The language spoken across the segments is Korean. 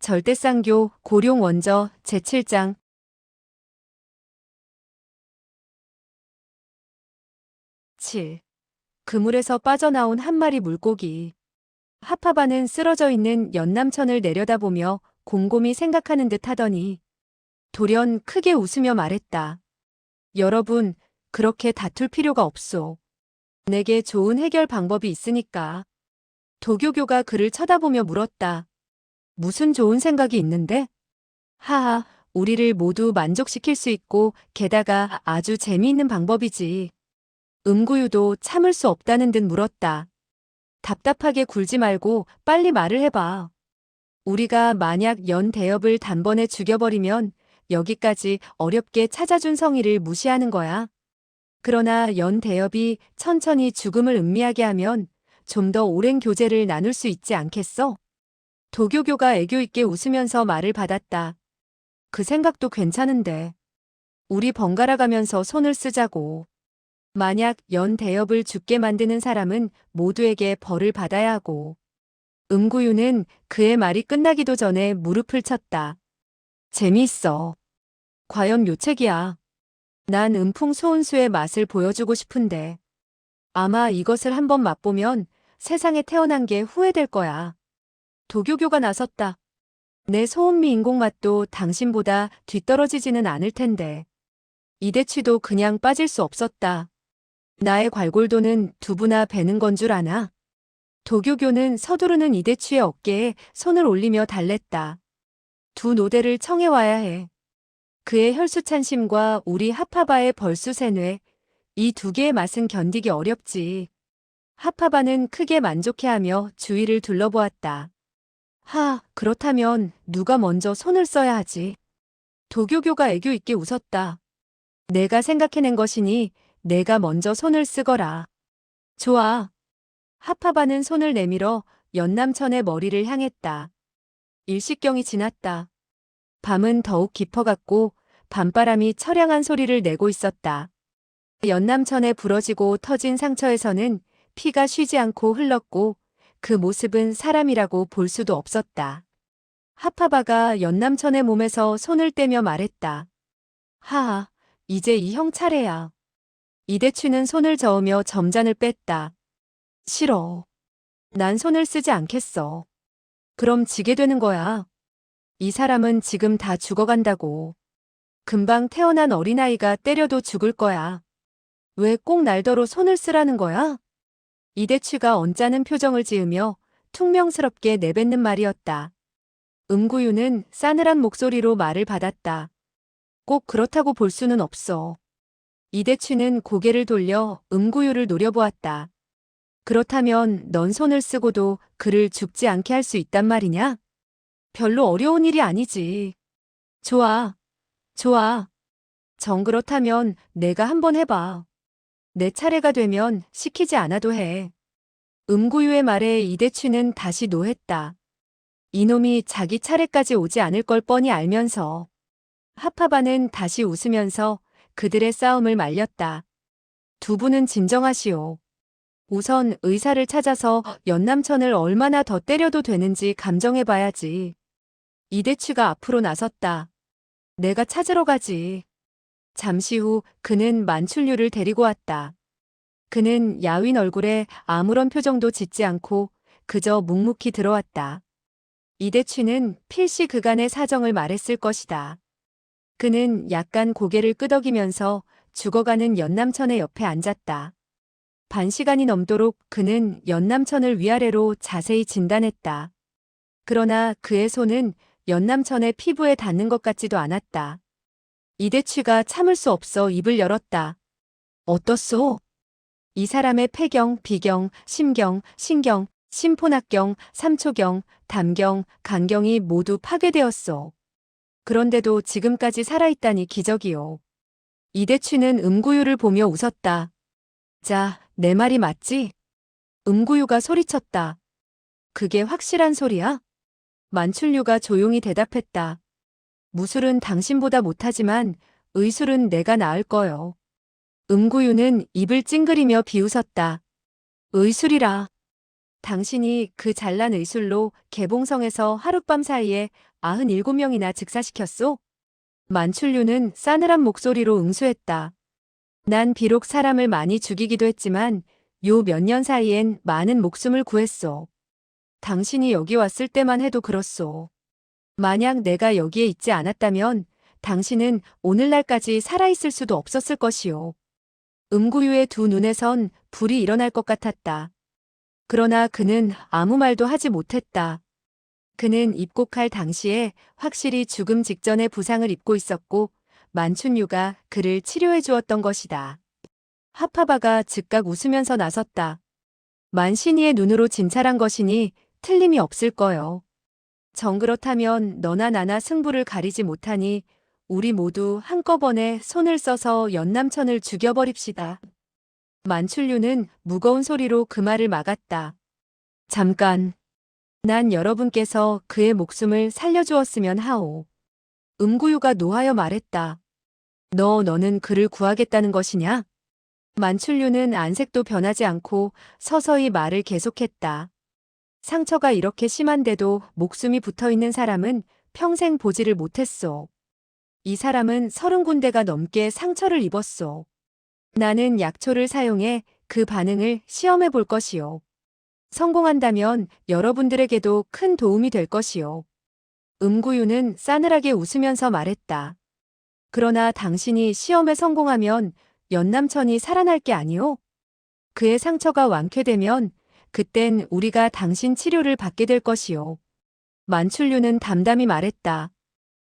절대쌍교 고룡원저 제7장. 그물에서 빠져나온 한 마리 물고기. 하파바는 쓰러져 있는 연남천을 내려다보며 곰곰이 생각하는 듯 하더니 돌연 크게 웃으며 말했다. 여러분, 그렇게 다툴 필요가 없소. 내게 좋은 해결 방법이 있으니까. 도교교가 그를 쳐다보며 물었다. 무슨 좋은 생각이 있는데? 하하, 우리를 모두 만족시킬 수 있고 게다가 아주 재미있는 방법이지. 음구유도 참을 수 없다는 듯 물었다. 답답하게 굴지 말고 빨리 말을 해봐. 우리가 만약 연 대엽을 단번에 죽여버리면 여기까지 어렵게 찾아준 성의를 무시하는 거야. 그러나 연 대엽이 천천히 죽음을 음미하게 하면 좀 더 오랜 교제를 나눌 수 있지 않겠어? 도교교가 애교 있게 웃으면서 말을 받았다. 그 생각도 괜찮은데. 우리 번갈아 가면서 손을 쓰자고. 만약 연 대엽을 죽게 만드는 사람은 모두에게 벌을 받아야 하고. 음구유는 그의 말이 끝나기도 전에 무릎을 쳤다. 재미있어. 과연 묘책이야. 난 음풍소운수의 맛을 보여주고 싶은데. 아마 이것을 한번 맛보면 세상에 태어난 게 후회될 거야. 도교교가 나섰다. 내 소은미 인공 맛도 당신보다 뒤떨어지지는 않을 텐데. 이대취도 그냥 빠질 수 없었다. 나의 괄골도는 두부나 베는 건 줄 아나? 도교교는 서두르는 이대취의 어깨에 손을 올리며 달랬다. 두 노대를 청해와야 해. 그의 혈수찬심과 우리 하파바의 벌수세뇌, 이 두 개의 맛은 견디기 어렵지. 하파바는 크게 만족해하며 주위를 둘러보았다. 그렇다면 누가 먼저 손을 써야 하지? 도교교가 애교 있게 웃었다. 내가 생각해낸 것이니 내가 먼저 손을 쓰거라. 좋아. 하파바는 손을 내밀어 연남천의 머리를 향했다. 일식경이 지났다. 밤은 더욱 깊어갔고 밤바람이 처량한 소리를 내고 있었다. 연남천에 부러지고 터진 상처에서는 피가 쉬지 않고 흘렀고 그 모습은 사람이라고 볼 수도 없었다. 하파바가 연남천의 몸에서 손을 떼며 말했다. 이제 이 형 차례야. 이대취는 손을 저으며 점잔을 뺐다. 싫어. 난 손을 쓰지 않겠어. 그럼 지게 되는 거야. 이 사람은 지금 다 죽어간다고. 금방 태어난 어린아이가 때려도 죽을 거야. 왜 꼭 날더러 손을 쓰라는 거야? 이대취가 언짢은 표정을 지으며 퉁명스럽게 내뱉는 말이었다. 음구유는 싸늘한 목소리로 말을 받았다. 꼭 그렇다고 볼 수는 없어. 이대취는 고개를 돌려 음구유를 노려보았다. 그렇다면 넌 손을 쓰고도 그를 죽지 않게 할 수 있단 말이냐? 별로 어려운 일이 아니지. 좋아. 정 그렇다면 내가 한번 해봐. 내 차례가 되면 시키지 않아도 해. 음구유의 말에 이대취는 다시 노했다. 이놈이 자기 차례까지 오지 않을 걸 뻔히 알면서. 하파바는 다시 웃으면서 그들의 싸움을 말렸다. 두 분은 진정하시오. 우선 의사를 찾아서 연남천을 얼마나 더 때려도 되는지 감정해봐야지. 이대취가 앞으로 나섰다. 내가 찾으러 가지. 잠시 후 그는 만출류를 데리고 왔다. 그는 야윈 얼굴에 아무런 표정도 짓지 않고 그저 묵묵히 들어왔다. 이대취는 필시 그간의 사정을 말했을 것이다. 그는 약간 고개를 끄덕이면서 죽어가는 연남천의 옆에 앉았다. 반시간이 넘도록 그는 연남천을 위아래로 자세히 진단했다. 그러나 그의 손은 연남천의 피부에 닿는 것 같지도 않았다. 이대취가 참을 수 없어 입을 열었다. 어떻소? 이 사람의 폐경, 비경, 심경, 신경, 심포낙경, 삼초경, 담경, 간경이 모두 파괴되었소. 그런데도 지금까지 살아있다니 기적이요. 이대취는 음구유를 보며 웃었다. 자, 내 말이 맞지? 음구유가 소리쳤다. 그게 확실한 소리야? 만출류가 조용히 대답했다. 무술은 당신보다 못하지만 의술은 내가 나을 거요. 음구유는 입을 찡그리며 비웃었다. 의술이라. 당신이 그 잘난 의술로 개봉성에서 하룻밤 사이에 97명이나 즉사시켰소? 만춘류는 싸늘한 목소리로 응수했다. 난 비록 사람을 많이 죽이기도 했지만 요 몇 년 사이엔 많은 목숨을 구했소. 당신이 여기 왔을 때만 해도 그렇소. 만약 내가 여기에 있지 않았다면 당신은 오늘날까지 살아있을 수도 없었을 것이오. 음구유의 두 눈에선 불이 일어날 것 같았다. 그러나 그는 아무 말도 하지 못했다. 그는 입국할 당시에 확실히 죽음 직전의 부상을 입고 있었고 만춘유가 그를 치료해 주었던 것이다. 하파바가 즉각 웃으면서 나섰다. 만신이의 눈으로 진찰한 것이니 틀림이 없을 거요. 정 그렇다면 너나 나나 승부를 가리지 못하니 우리 모두 한꺼번에 손을 써서 연남천을 죽여버립시다. 만춘류는 무거운 소리로 그 말을 막았다. 잠깐. 난 여러분께서 그의 목숨을 살려주었으면 하오. 음구유가 노하여 말했다. 너는 그를 구하겠다는 것이냐? 만춘류는 안색도 변하지 않고 서서히 말을 계속했다. 상처가 이렇게 심한데도 목숨이 붙어있는 사람은 평생 보지를 못했소. 이 사람은 30군데가 넘게 상처를 입었소. 나는 약초를 사용해 그 반응을 시험해 볼 것이요. 성공한다면 여러분들에게도 큰 도움이 될 것이요. 음구유는 싸늘하게 웃으면서 말했다. 그러나 당신이 시험에 성공하면 연남천이 살아날 게 아니오? 그의 상처가 완쾌되면 그땐 우리가 당신 치료를 받게 될 것이요. 만춘류는 담담히 말했다.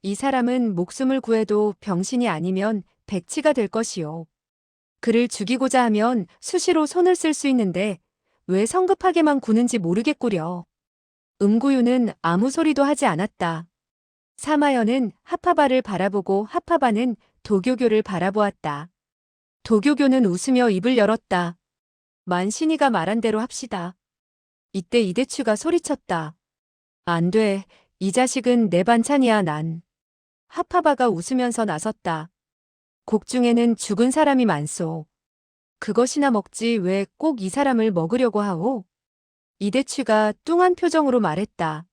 이 사람은 목숨을 구해도 병신이 아니면 백치가 될 것이요. 그를 죽이고자 하면 수시로 손을 쓸 수 있는데 왜 성급하게만 구는지 모르겠구려. 음구유는 아무 소리도 하지 않았다. 사마연은 하파바를 바라보고 하파바는 도교교를 바라보았다. 도교교는 웃으며 입을 열었다. 만신이가 말한 대로 합시다. 이때 이대추가 소리쳤다. 안 돼. 이 자식은 내 반찬이야 난. 하파바가 웃으면서 나섰다. 곡 중에는 죽은 사람이 많소. 그것이나 먹지 왜 꼭 이 사람을 먹으려고 하오? 이대추가 뚱한 표정으로 말했다.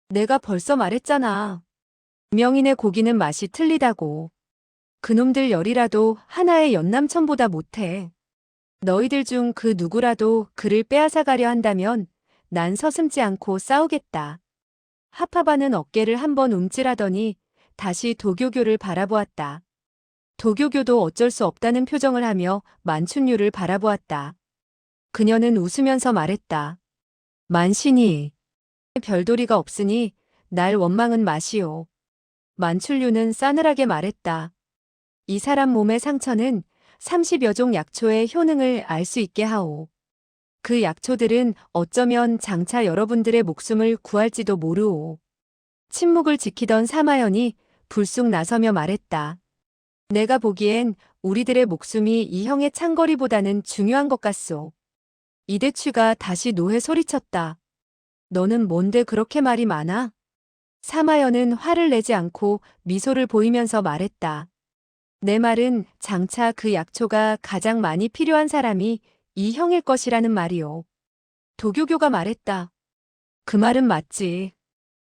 내가 벌써 말했잖아. 명인의 고기는 맛이 틀리다고. 그놈들 열이라도 하나의 연남천보다 못해. 너희들 중 그 누구라도 그를 빼앗아가려 한다면 난 서슴지 않고 싸우겠다. 하파바는 어깨를 한번 움찔하더니 다시 도교교를 바라보았다. 도교교도 어쩔 수 없다는 표정을 하며 만춘유를 바라보았다. 그녀는 웃으면서 말했다. 만신이 별도리가 없으니 날 원망은 마시오. 만춘류는 싸늘하게 말했다. 이 사람 몸의 상처는 30여 종 약초의 효능을 알 수 있게 하오. 그 약초들은 어쩌면 장차 여러분들의 목숨을 구할지도 모르오. 침묵을 지키던 사마연이 불쑥 나서며 말했다. 내가 보기엔 우리들의 목숨이 이 형의 창거리보다는 중요한 것 같소. 이대추가 다시 노해 소리쳤다. 너는 뭔데 그렇게 말이 많아? 사마연은 화를 내지 않고 미소를 보이면서 말했다. 내 말은 장차 그 약초가 가장 많이 필요한 사람이 이 형일 것이라는 말이오. 도교교가 말했다. 그 말은 맞지.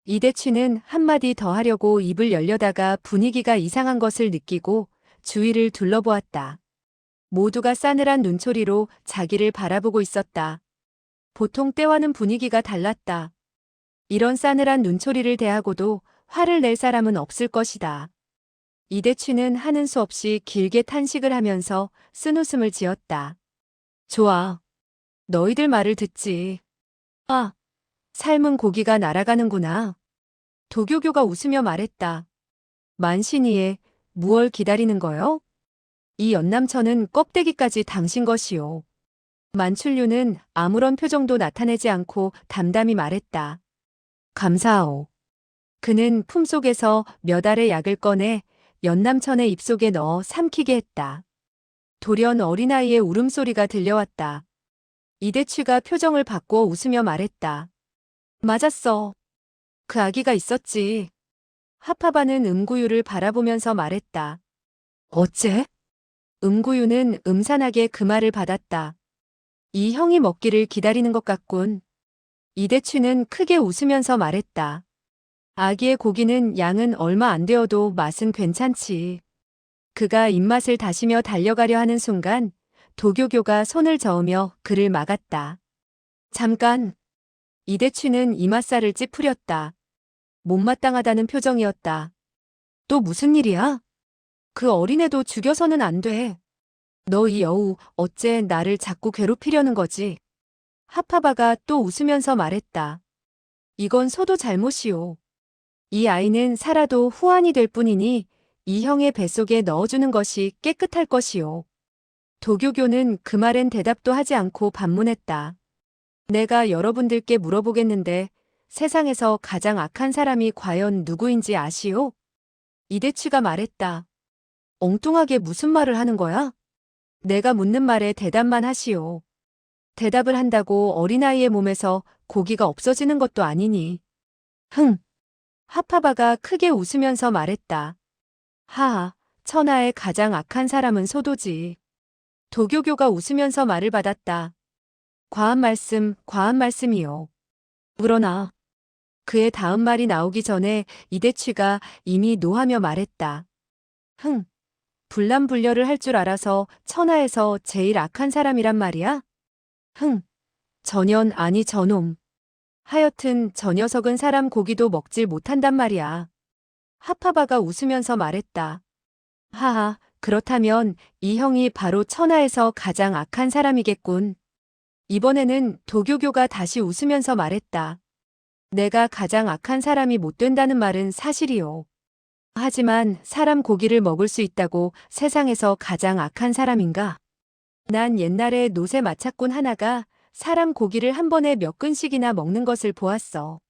이대추는 한마디 더 하려고 입을 열려다가 분위기가 이상한 것을 느끼고 주위를 둘러보았다. 모두가 싸늘한 눈초리로 자기를 바라보고 있었다. 보통 때와는 분위기가 달랐다. 이런 싸늘한 눈초리를 대하고도 화를 낼 사람은 없을 것이다. 이대추는 하는 수 없이 길게 탄식을 하면서 쓴웃음을 지었다. 좋아. 너희들 말을 듣지. 아, 삶은 고기가 날아가는구나. 도교교가 웃으며 말했다. 만신이에 무얼 기다리는 거요? 이 연남천은 껍데기까지 당신 것이오. 만춘류는 아무런 표정도 나타내지 않고 담담히 말했다. 감사하오. 그는 품속에서 몇 알의 약을 꺼내 연남천의 입속에 넣어 삼키게 했다. 돌연 어린아이의 울음소리가 들려왔다. 이대추가 표정을 바꾸어 웃으며 말했다. 맞았어. 그 아기가 있었지. 하파바는 음구유를 바라보면서 말했다. 어째? 음구유는 음산하게 그 말을 받았다. 이 형이 먹기를 기다리는 것 같군. 이대추는 크게 웃으면서 말했다. 아기의 고기는 양은 얼마 안 되어도 맛은 괜찮지. 그가 입맛을 다시며 달려가려 하는 순간 도교교가 손을 저으며 그를 막았다. 잠깐. 이대취는 이맛살을 찌푸렸다. 못마땅하다는 표정이었다. 또 무슨 일이야? 그 어린애도 죽여서는 안 돼. 너 이 여우 어째 나를 자꾸 괴롭히려는 거지? 하파바가 또 웃으면서 말했다. 이건 소도 잘못이오. 이 아이는 살아도 후환이 될 뿐이니 이 형의 뱃속에 넣어주는 것이 깨끗할 것이오. 도교교는 그 말엔 대답도 하지 않고 반문했다. 내가 여러분들께 물어보겠는데 세상에서 가장 악한 사람이 과연 누구인지 아시오? 이대취가 말했다. 엉뚱하게 무슨 말을 하는 거야? 내가 묻는 말에 대답만 하시오. 대답을 한다고 어린아이의 몸에서 고기가 없어지는 것도 아니니. 흥. 하파바가 크게 웃으면서 말했다. 하하, 천하의 가장 악한 사람은 소도지. 도교교가 웃으면서 말을 받았다. 과한 말씀이요. 그러나 그의 다음 말이 나오기 전에 이대취가 이미 노하며 말했다. 흥, 불남불녀를 할 줄 알아서 천하에서 제일 악한 사람이란 말이야? 흥, 전현 아니 저놈. 하여튼 저 녀석은 사람 고기도 먹질 못한단 말이야. 하파바가 웃으면서 말했다. 하하, 그렇다면 이 형이 바로 천하에서 가장 악한 사람이겠군. 이번에는 도교교가 다시 웃으면서 말했다. 내가 가장 악한 사람이 못 된다는 말은 사실이요. 하지만 사람 고기를 먹을 수 있다고 세상에서 가장 악한 사람인가? 난 옛날에 노새 마차꾼 하나가 사람 고기를 한 번에 몇 근씩이나 먹는 것을 보았어.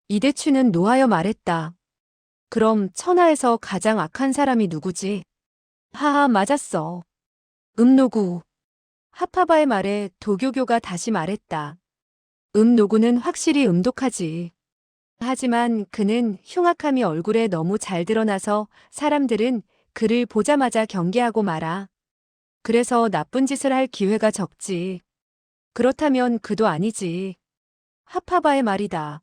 이대추는 노하여 말했다. 그럼 천하에서 가장 악한 사람이 누구지? 하하, 맞았어. 음노구. 하파바의 말에 도교교가 다시 말했다. 음노구는 확실히 음독하지. 하지만 그는 흉악함이 얼굴에 너무 잘 드러나서 사람들은 그를 보자마자 경계하고 말아. 그래서 나쁜 짓을 할 기회가 적지. 그렇다면 그도 아니지. 하파바의 말이다.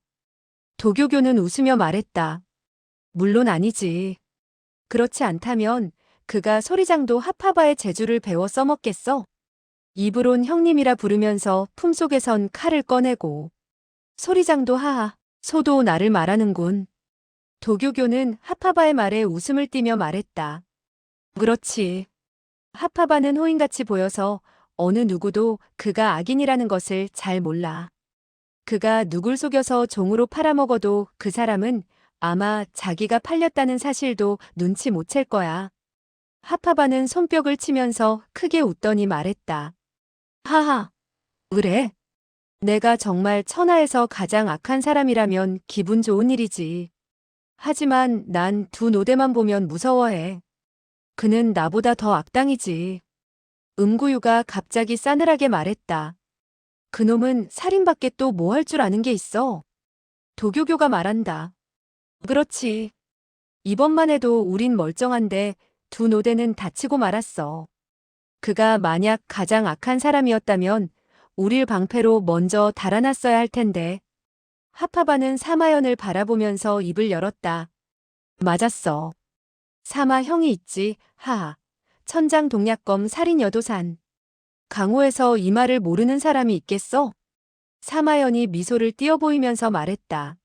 도교교는 웃으며 말했다. 물론 아니지. 그렇지 않다면 그가 소리장도 하파바의 재주를 배워 써먹겠어? 입으론 형님이라 부르면서 품속에선 칼을 꺼내고. 소리장도 하하, 소도 나를 말하는군. 도교교는 하파바의 말에 웃음을 띠며 말했다. 그렇지. 하파바는 호인같이 보여서 어느 누구도 그가 악인이라는 것을 잘 몰라. 그가 누굴 속여서 종으로 팔아먹어도 그 사람은 아마 자기가 팔렸다는 사실도 눈치 못 챌 거야. 하파바는 손뼉을 치면서 크게 웃더니 말했다. 하하, 그래? 내가 정말 천하에서 가장 악한 사람이라면 기분 좋은 일이지. 하지만 난 두 노대만 보면 무서워해. 그는 나보다 더 악당이지. 음구유가 갑자기 싸늘하게 말했다. 그놈은 살인밖에 또 뭐 할 줄 아는 게 있어. 도교교가 말한다. 그렇지. 이번만 해도 우린 멀쩡한데 두 노대는 다치고 말았어. 그가 만약 가장 악한 사람이었다면 우릴 방패로 먼저 달아났어야 할 텐데. 하파바는 사마연을 바라보면서 입을 열었다. 맞았어. 사마 형이 있지, 하하. 천장동략검 살인여도산. 강호에서 이 말을 모르는 사람이 있겠어? 사마연이 미소를 띄어 보이면서 말했다.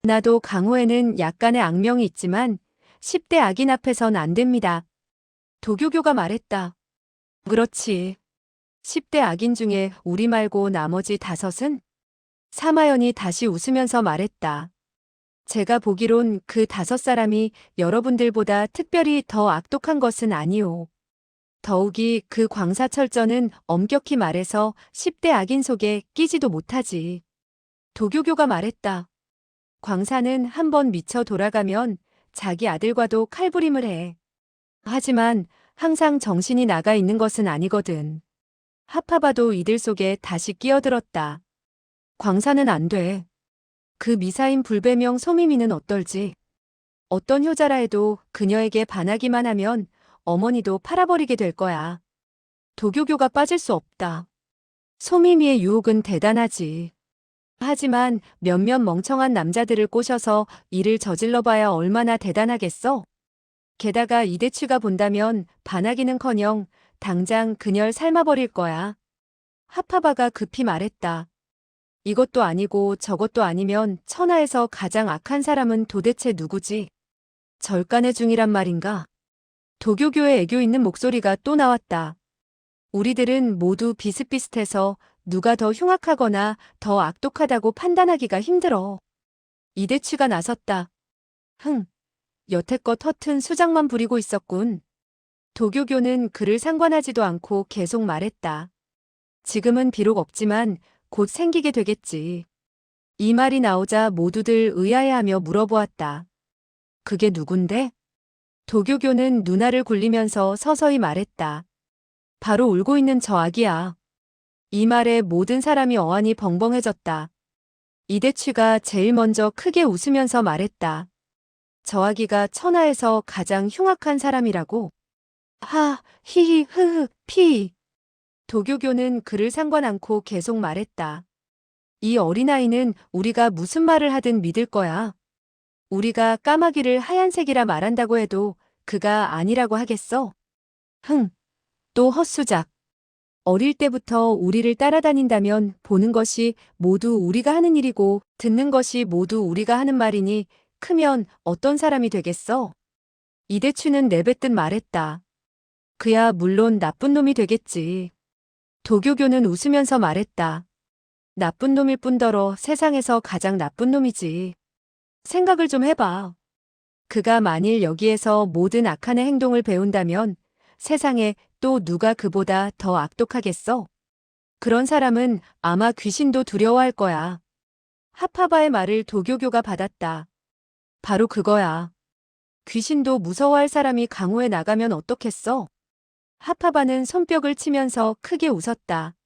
나도 강호에는 약간의 악명이 있지만 10대 악인 앞에선 안 됩니다. 도교교가 말했다. 그렇지. 10대 악인 중에 우리 말고 나머지 5은? 사마연이 다시 웃으면서 말했다. 제가 보기론 그 5사람이 여러분들보다 특별히 더 악독한 것은 아니오. 더욱이 그 광사철저는 엄격히 말해서 10대 악인 속에 끼지도 못하지. 도교교가 말했다. 광사는 한번 미쳐 돌아가면 자기 아들과도 칼부림을 해. 하지만 항상 정신이 나가 있는 것은 아니거든. 하파바도 이들 속에 다시 끼어들었다. 광사는 안 돼. 그 미사인 불배명 소미미는 어떨지. 어떤 효자라 해도 그녀에게 반하기만 하면 어머니도 팔아버리게 될 거야. 도교교가 빠질 수 없다. 소미미의 유혹은 대단하지. 하지만 몇몇 멍청한 남자들을 꼬셔서 일을 저질러봐야 얼마나 대단하겠어? 게다가 이대취가 본다면 반하기는커녕 당장 그녀를 삶아버릴 거야. 하파바가 급히 말했다. 이것도 아니고 저것도 아니면 천하에서 가장 악한 사람은 도대체 누구지? 절간의 중이란 말인가? 도교교의 애교 있는 목소리가 또 나왔다. 우리들은 모두 비슷비슷해서 누가 더 흉악하거나 더 악독하다고 판단하기가 힘들어. 이대취가 나섰다. 흥, 여태껏 허튼 수작만 부리고 있었군. 도교교는 그를 상관하지도 않고 계속 말했다. 지금은 비록 없지만 곧 생기게 되겠지. 이 말이 나오자 모두들 의아해하며 물어보았다. 그게 누군데? 도교교는 누나를 굴리면서 서서히 말했다. 바로 울고 있는 저 아기야. 이 말에 모든 사람이 어안이 벙벙해졌다. 이대취가 제일 먼저 크게 웃으면서 말했다. 저 아기가 천하에서 가장 흉악한 사람이라고. 하, 히히, 흐흐, 피. 도교교는 그를 상관 않고 계속 말했다. 이 어린아이는 우리가 무슨 말을 하든 믿을 거야. 우리가 까마귀를 하얀색이라 말한다고 해도 그가 아니라고 하겠어? 흥, 또 헛수작. 어릴 때부터 우리를 따라다닌다면 보는 것이 모두 우리가 하는 일이고 듣는 것이 모두 우리가 하는 말이니 크면 어떤 사람이 되겠어? 이대추는 내뱉듯 말했다. 그야 물론 나쁜 놈이 되겠지. 도교교는 웃으면서 말했다. 나쁜 놈일 뿐더러 세상에서 가장 나쁜 놈이지. 생각을 좀 해봐. 그가 만일 여기에서 모든 악한의 행동을 배운다면 세상에 또 누가 그보다 더 악독하겠어? 그런 사람은 아마 귀신도 두려워할 거야. 하파바의 말을 도교교가 받았다. 바로 그거야. 귀신도 무서워할 사람이 강호에 나가면 어떻겠어? 하파바는 손뼉을 치면서 크게 웃었다.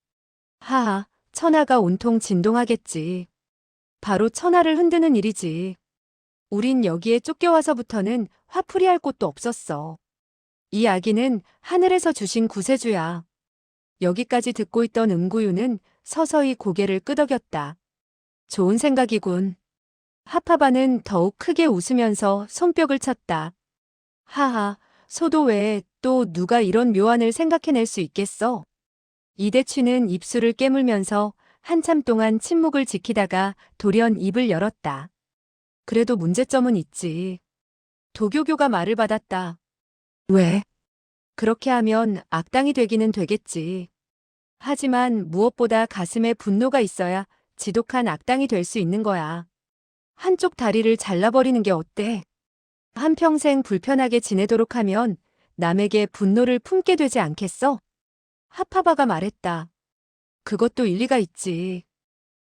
하하, 천하가 온통 진동하겠지. 바로 천하를 흔드는 일이지. 우린 여기에 쫓겨와서부터는 화풀이할 곳도 없었어. 이 아기는 하늘에서 주신 구세주야. 여기까지 듣고 있던 음구유는 서서히 고개를 끄덕였다. 좋은 생각이군. 하파바는 더욱 크게 웃으면서 손뼉을 쳤다. 하하, 소도 외에 또 누가 이런 묘안을 생각해낼 수 있겠어? 이대취는 입술을 깨물면서 한참 동안 침묵을 지키다가 돌연 입을 열었다. 그래도 문제점은 있지. 도교교가 말을 받았다. 왜? 그렇게 하면 악당이 되기는 되겠지. 하지만 무엇보다 가슴에 분노가 있어야 지독한 악당이 될 수 있는 거야. 한쪽 다리를 잘라버리는 게 어때? 한평생 불편하게 지내도록 하면 남에게 분노를 품게 되지 않겠어? 하파바가 말했다. 그것도 일리가 있지.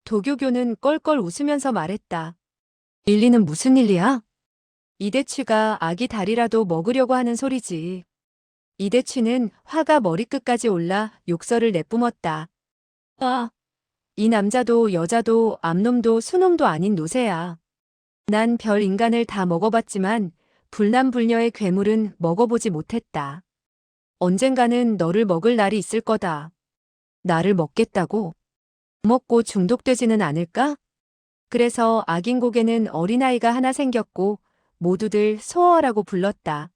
도교교는 껄껄 웃으면서 말했다. 일리는 무슨 일리야? 이대취가 아기 다리라도 먹으려고 하는 소리지. 이대취는 화가 머리끝까지 올라 욕설을 내뿜었다. 아, 이 남자도 여자도 암놈도 수놈도 아닌 노새야. 난 별 인간을 다 먹어봤지만 불남불녀의 괴물은 먹어보지 못했다. 언젠가는 너를 먹을 날이 있을 거다. 나를 먹겠다고? 먹고 중독되지는 않을까? 그래서 악인곡에는 어린아이가 하나 생겼고 모두들 소어라고 불렀다.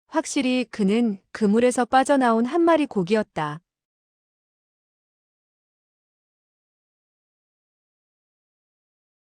확실히 그는 그물에서 빠져나온 한 마리 고기였다.